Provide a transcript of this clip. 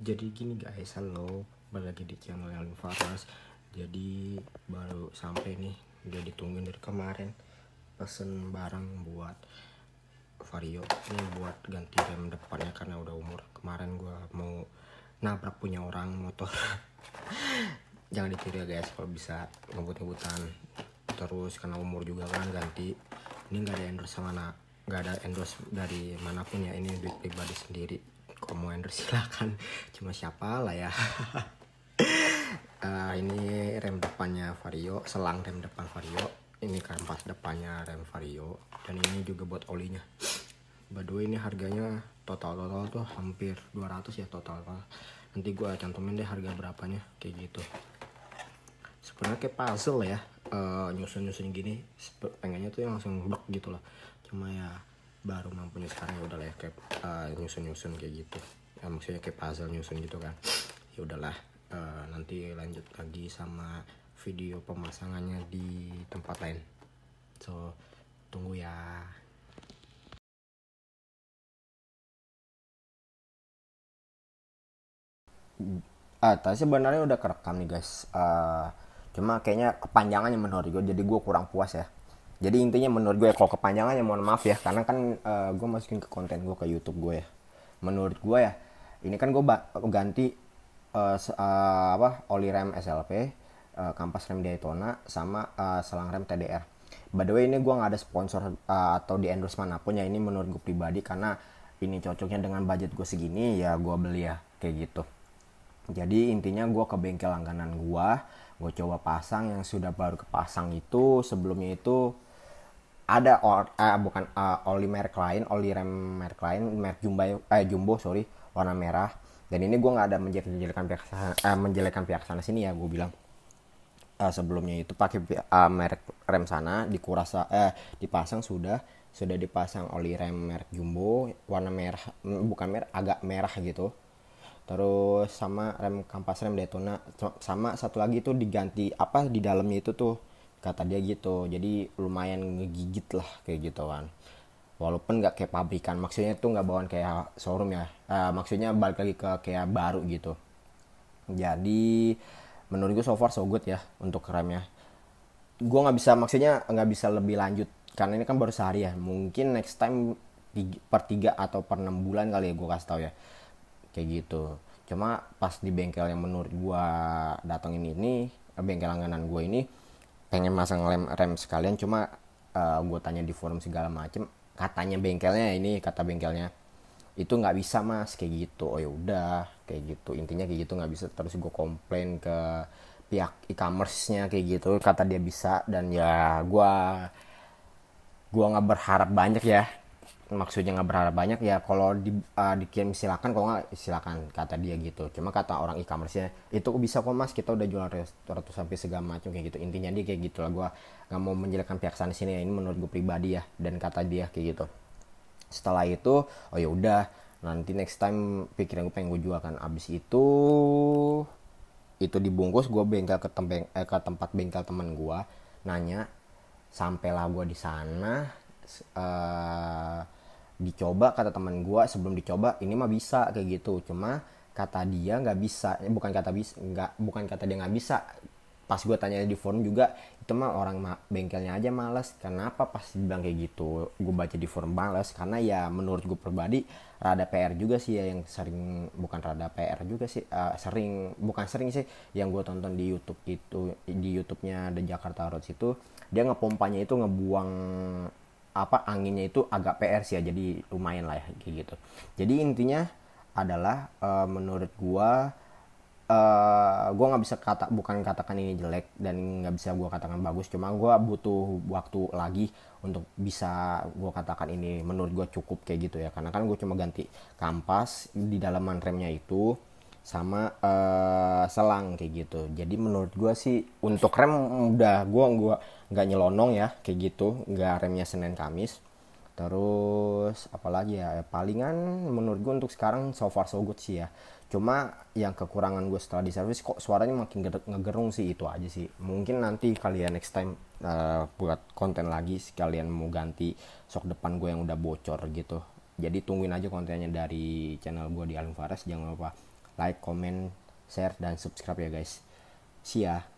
Jadi gini guys, halo, balik lagi di channel Alvin Faras. Jadi baru sampai nih, udah ditungguin dari kemarin. Pesen barang buat Vario, ini buat ganti rem depannya karena udah umur. Kemarin gua mau nabrak punya orang motor. Jangan ditiru ya guys, kalau bisa ngebut-ngebutan. Terus karena umur juga kan ganti. Ini nggak ada endorse mana, nggak ada endorse dari manapun ya, ini duit pribadi sendiri. Kalau mau endorse silakan, cuma siapa lah ya. Ini rem depannya Vario, selang rem depan Vario, ini kampas depannya rem Vario, dan ini juga buat olinya. By the way, ini harganya total tuh hampir 200 ya total. Nanti gua cantumin deh harga berapanya kayak gitu. Sebenarnya kayak puzzle ya, nyusun gini, pengennya tuh yang langsung blok gitu lah. Cuma ya baru mampunya sekarang, ya udahlah ya, kayak nyusun kayak gitu ya, maksudnya kayak puzzle nyusun gitu kan. Ya udahlah, nanti lanjut lagi sama video pemasangannya di tempat lain, so tunggu ya. Tadi sebenarnya udah kerekam nih guys. Cuma kayaknya kepanjangannya menurut gue, jadi gue kurang puas ya. Jadi intinya menurut gue, kalau kepanjangannya mohon maaf ya, karena kan gue masukin ke konten gue ke YouTube gue ya. Menurut gue ya, ini kan gue ganti oli rem SLP, kampas rem Daytona, sama selang rem TDR. By the way, ini gue nggak ada sponsor atau di endorse manapun ya. Ini menurut gue pribadi, karena ini cocoknya dengan budget gue segini, ya gue beli ya kayak gitu. Jadi intinya gue ke bengkel langganan gue coba pasang yang sudah baru kepasang itu. Sebelumnya itu ada bukan oli merek lain, oli rem merek lain, merek Jumbo sorry, warna merah. Dan ini gue nggak ada menjelekkan pihak sana sini ya, gue bilang. Sebelumnya itu pakai merek rem sana, dipasang sudah dipasang oli rem merek Jumbo warna merah, bukan merah, agak merah gitu. Terus sama rem kampas rem Daytona, sama satu lagi tuh diganti apa di dalamnya itu tuh, kata dia gitu. Jadi lumayan ngegigit lah kayak gitu kan, walaupun nggak kayak pabrikan, maksudnya tuh nggak bawaan kayak showroom ya. Maksudnya balik lagi ke kayak baru gitu. Jadi menurut gue so far so good ya untuk remnya. Gue nggak bisa, maksudnya nggak bisa lebih lanjut karena ini kan baru sehari ya. Mungkin next time per 3 atau per 6 bulan kali ya gue kasih tau ya, kayak gitu. Cuma pas di bengkel yang menurut gue datengin ini, bengkel langganan gue ini, pengen masang rem sekalian. Cuma gue tanya di forum segala macem, katanya bengkelnya ini, kata bengkelnya itu nggak bisa mas kayak gitu. Oh ya udah kayak gitu, intinya kayak gitu nggak bisa. Terus gue komplain ke pihak e-commerce-nya kayak gitu, kata dia bisa. Dan ya gue nggak berharap banyak ya, maksudnya nggak berharap banyak ya. Kalau dikirim silakan, kalau nggak silakan, kata dia gitu. Cuma kata orang e-commerce-nya, itu bisa kok mas, kita udah jual ratus sampai segala macam kayak gitu. Intinya dia kayak gitu lah. Gue nggak mau menjelekkan pihak sana sini ya, ini menurut gue pribadi ya. Dan kata dia kayak gitu. Setelah itu, oh ya udah, nanti next time pikiran gue pengen gue jual kan. Abis itu dibungkus, gue ke tempat bengkel teman gue, nanya. Sampailah gue di sana, uh, dicoba, kata teman gue. Sebelum dicoba, ini mah bisa kayak gitu. Cuma kata dia nggak bisa, bukan kata dia nggak bisa. Pas gue tanya di forum juga, itu mah orang bengkelnya aja malas. Kenapa pas dibilang kayak gitu, gue baca di forum malas karena ya menurut gue pribadi rada PR juga sih ya, yang sering, bukan rada PR juga sih, bukan sering sih, yang gue tonton di YouTube itu, di YouTube-nya The Jakarta Roads itu, dia ngepompanya itu ngebuang anginnya itu agak PR sih ya. Jadi lumayan lah ya kayak gitu. Jadi intinya adalah menurut gue nggak bisa bukan katakan ini jelek dan nggak bisa gue katakan bagus. Cuma gue butuh waktu lagi untuk bisa gue katakan ini menurut gue cukup kayak gitu ya. Karena kan gue cuma ganti kampas di dalaman remnya itu, sama selang kayak gitu. Jadi menurut gue sih untuk rem udah gue nggak nyelonong ya kayak gitu, nggak remnya Senin Kamis. Terus apalagi ya, palingan menurut gue untuk sekarang so far so good sih ya. Cuma yang kekurangan gue setelah di servis, kok suaranya makin ngegerung sih, itu aja sih. Mungkin nanti kalian next time buat konten lagi sekalian mau ganti sok depan gue yang udah bocor gitu. Jadi tungguin aja kontennya dari channel gue di Alvin Faras. Jangan lupa like, comment, share, dan subscribe ya guys. See ya.